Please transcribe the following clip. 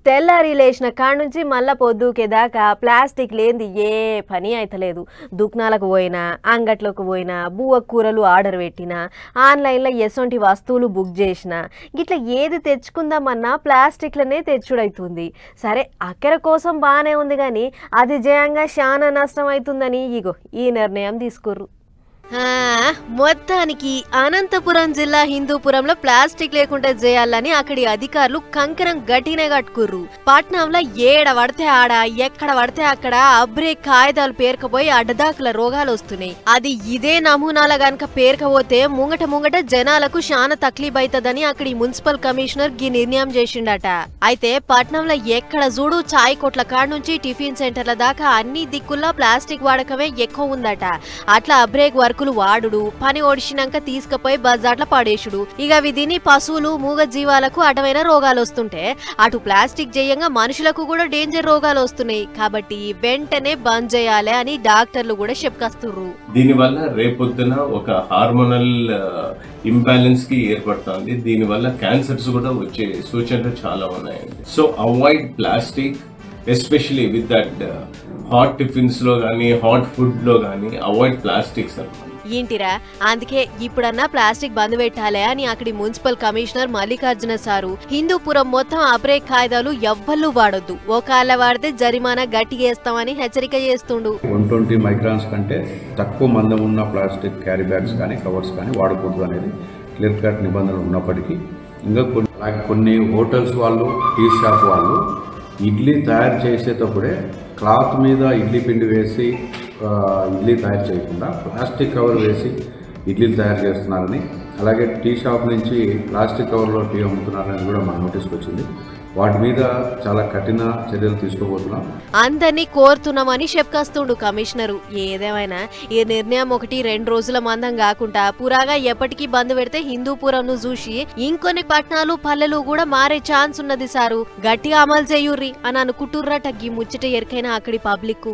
తెల్లారి లేచిన కాడ నుంచి మళ్ళా పొద్దుకేదాకా ప్లాస్టిక్ లేనిది ఏ పని అయితలేదు. దుకాణాలకు పోయినా, అంగట్లకు పోయినా, బువ్వ కూరలు ఆర్డర్ పెట్టినా, ఆన్లైన్లో ఎసొంటి వస్తువులు బుక్ చేసినా, గిట్లా ఏది తెచ్చుకుందామన్నా ప్లాస్టిక్లనే తెచ్చుడైతుంది. సరే అక్కర కోసం బాగానే ఉంది కానీ అది జయంగా చాలా నష్టం అవుతుందని ఇగో ఈ నిర్ణయం తీసుకుర్రు. మొత్తానికి అనంతపురం జిల్లా హిందూపురంలో ప్లాస్టిక్ లేకుండా చేయాలని అక్కడి అధికారులు కంకరం గట్టినే కట్టుకుర్రు. పట్నంలో ఏడ పడితే ఆడ, ఎక్కడ పడితే అక్కడ అబ్రే కాయిదాలు పేరుకపోయి అడ్డదాకుల రోగాలు వస్తున్నాయి. అది ఇదే నమూనాల గనక పేరుకపోతే ముంగట జనాలకు శానా తక్లీఫ్ అవుతుందని అక్కడి మున్సిపల్ కమిషనర్ ఈ నిర్ణయం చేసిండట. అయితే పట్నంలో ఎక్కడ చూడు చాయ్ కొట్ల కాడ నుంచి టిఫిన్ సెంటర్ల దాకా అన్ని దిక్కుల్లో ప్లాస్టిక్ వాడకమే ఎక్కువ ఉందట. అట్లా అబ్రేక్ వాడుడు, పని ఓడిచినాక తీసుకుపోయి బజార్ల పడేసుడు, ఇక విధిని పశువులు మూగ జీవాలకు అటమైన రోగాలు వస్తుంటే అటు ప్లాస్టిక్ చేయంగా మనుషులకు కూడా డేంజర్ రోగాలు వస్తున్నాయి. కాబట్టి వెంటనే బంద్ చేయాలి అని డాక్టర్లు కూడా చెప్పుకొస్తుర్రు. దీనివల్ల రేపొద్దున ఒక హార్మోనల్ ఇంబ్యాలెన్స్ కి ఏర్పడుతుంది. దీనివల్ల క్యాన్సర్స్ కూడా వచ్చే సూచనలు చాలా ఉన్నాయండి. So avoid plastic, especially with that hot tiffins లో గానీ, హాట్ ఫుడ్ లో గానీ అవాయిడ్ ప్లాస్టిక్స్ అన్నమాట. ఏంటిరా, అందుకే ఇప్పుడన్నా ప్లాస్టిక్ బంద్ పెట్టాలి అని అక్కడి municipal commissioner Mallikarjuna sir Hindupuram మొత్తం అబ్రేక్ కాయిదాలు ఎవ్వళ్ళు వాడొద్దు, ఒకవేళ వాడితే జరిమానా గట్టిగా వేస్తామని హెచ్చరిక చేస్తుండు. 120 మైక్రాన్స్ కంటే తక్కువ మందం ఉన్న ప్లాస్టిక్ క్యారీ బ్యాగ్స్ కానీ కవర్స్ కానీ వాడకూడదు అనేది క్లియర్ కట్ నిబంధనలు ఉన్నప్పటికీ ఇంకా కొన్ని హోటల్స్ వాళ్ళు, టీ షాప్ వాళ్ళు ఇడ్లీ తయారు చేసేటప్పుడే క్లాత్ మీద ఇడ్లీ పిండి వేసి ఇడ్లీ తయారు చేయకుండా ప్లాస్టిక్ కవర్ వేసి ఇడ్లీలు తయారు చేస్తున్నారని, అలాగే టీ షాప్ నుంచి ప్లాస్టిక్ కవర్లో టీ అమ్ముతున్నారని కూడా మన నోటీస్కి వచ్చింది. వాటి మీద చాలా కఠిన చర్యలు తీసుకోబోతున్నాం. అందరినీ కోరుతున్నామని చెప్పుకొస్తుండు కమిషనరు. ఏదేమైనా ఈ నిర్ణయం 1-2 రోజుల మందం కాకుండా పురాగా ఎప్పటికీ బంద్ పెడితే హిందూపురంను చూసి ఇంకొన్ని పట్టణాలు, పల్లెలు కూడా మారే ఛాన్స్ ఉన్నది సారు. గట్టిగా అమలు చేయుర్రి అని అనుకుంటుర్రట. గీ ముచ్చట ఎరికైనా అక్కడి పబ్లిక్.